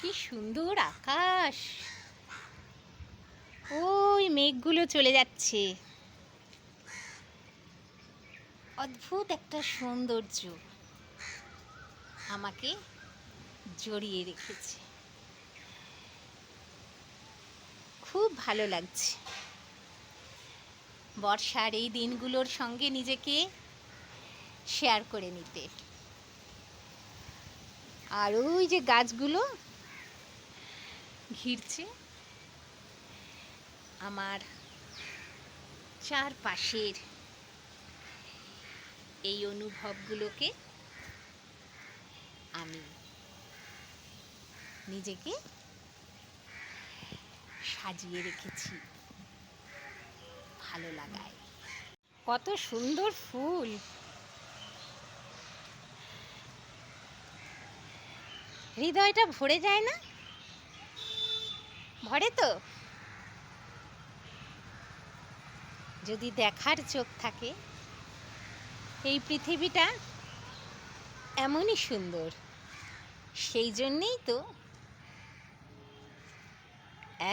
কি সুন্দর আকাশ, ওই মেঘগুলো চলে যাচ্ছে। অদ্ভুত একটা সৌন্দর্য আমাকে জড়িয়ে রেখেছে। খুব ভালো লাগছে বর্ষার এই দিনগুলোর সঙ্গে নিজেকে শেয়ার করে নিতে। আর ওই যে গাছগুলো ঘিরছে আমার চারপাশের এই অনুভবগুলোকে আমি নিজেকে সাজিয়ে রেখেছি ভালো লাগায়। কত সুন্দর ফুল, হৃদয়টা ভরে যায় না? ভরে তো, যদি দেখার চোখ থাকে। এই পৃথিবীটা এমনই সুন্দর, সেই জন্যেই তো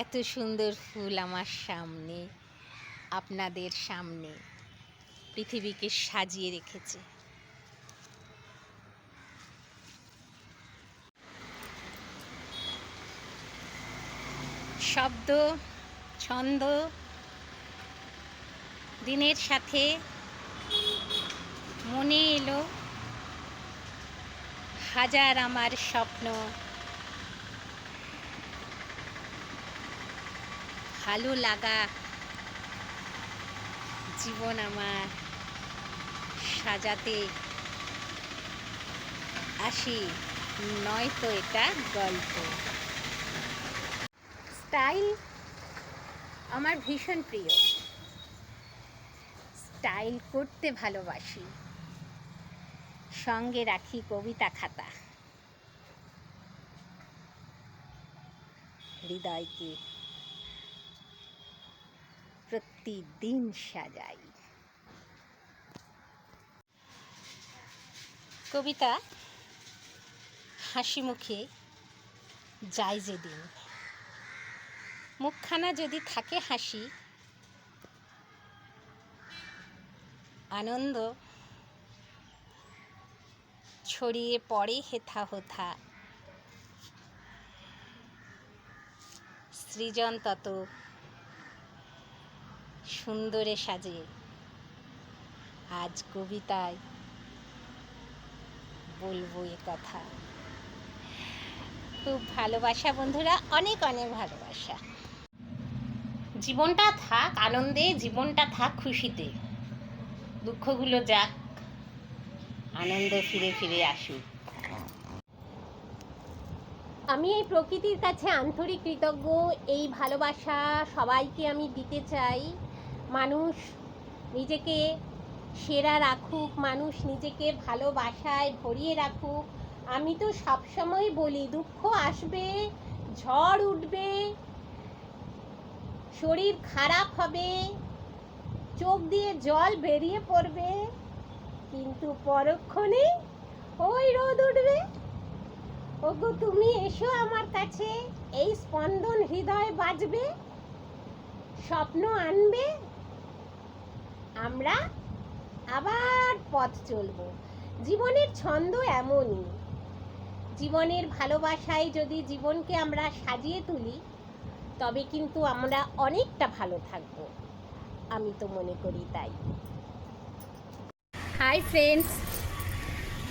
এত সুন্দর ফুল আমার সামনে, আপনাদের সামনে পৃথিবীকে সাজিয়ে রেখেছে। শব্দ, ছন্দ দিনের সাথে মনে এলো হাজার আমার স্বপ্ন, ভালো লাগা জীবন আমার সাজাতে আসি, নয়তো এটা গল্প। স্টাইল আমার ভীষণ প্রিয়, স্টাইল করতে ভালোবাসি, সঙ্গে রাখি কবিতা খাতা, হৃদয়কে প্রতিদিন সাজাই। কবিতা হাসি মুখে যায় যেদিন, মুখখানা যদি থাকে হাসি, আনন্দ ছড়িয়ে পড়ে হেথা হোথা, সৃজন তত সুন্দরে সাজে। আজ কবিতায় বলবো এ কথা। খুব ভালোবাসা বন্ধুরা, অনেক অনেক ভালোবাসা। জীবনটা থাক আনন্দে, জীবনটা থাক খুশিতে, দুঃখগুলো যাক, আনন্দ ফিরে ফিরে আসুক। আমি এই প্রকৃতির কাছে আন্তরিক কৃতজ্ঞ। এই ভালোবাসা সবাইকে আমি দিতে চাই। মানুষ নিজেকে সেরা রাখুক, মানুষ নিজেকে ভালোবাসায় ভরিয়ে রাখুক। আমি তো সবসময় বলি, দুঃখ আসবে, ঝড় উঠবে, শরীর খারাপ হবে, চোখ দিয়ে জল বেরিয়ে পড়বে, কিন্তু পরক্ষণে ওই রোদ উঠবে। ওগো তুমি এসো আমার কাছে, এই স্পন্দন হৃদয় বাজবে, স্বপ্ন আনবে, আমরা আবার পথ চলবো। জীবনের ছন্দ এমনই, জীবনের ভালোবাসায় যদি জীবনকে আমরা সাজিয়ে তুলি, তবে কিন্তু আমরা অনেকটা ভালো থাকবো, আমি তো মনে করি তাই। হাই ফ্রেন্ডস,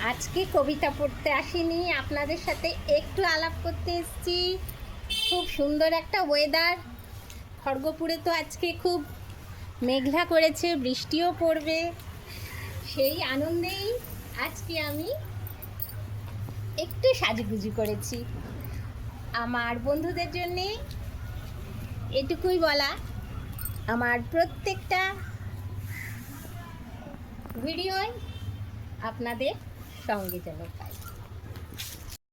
আজকে কবিতা পড়তে আসিনি, আপনাদের সাথে একটু আলাপ করতে এসেছি। খুব সুন্দর একটা ওয়েদার, খড়গপুরে তো আজকে খুব মেঘলা করেছে, বৃষ্টিও পড়বে। সেই আনন্দেই আজকে আমি একটু সাজুগুজু করেছি। আমার বন্ধুদের জন্যে এটুকুই বলা, আমার প্রত্যেকটা ভিডিওয় আপনাদের সঙ্গে যেন পাই।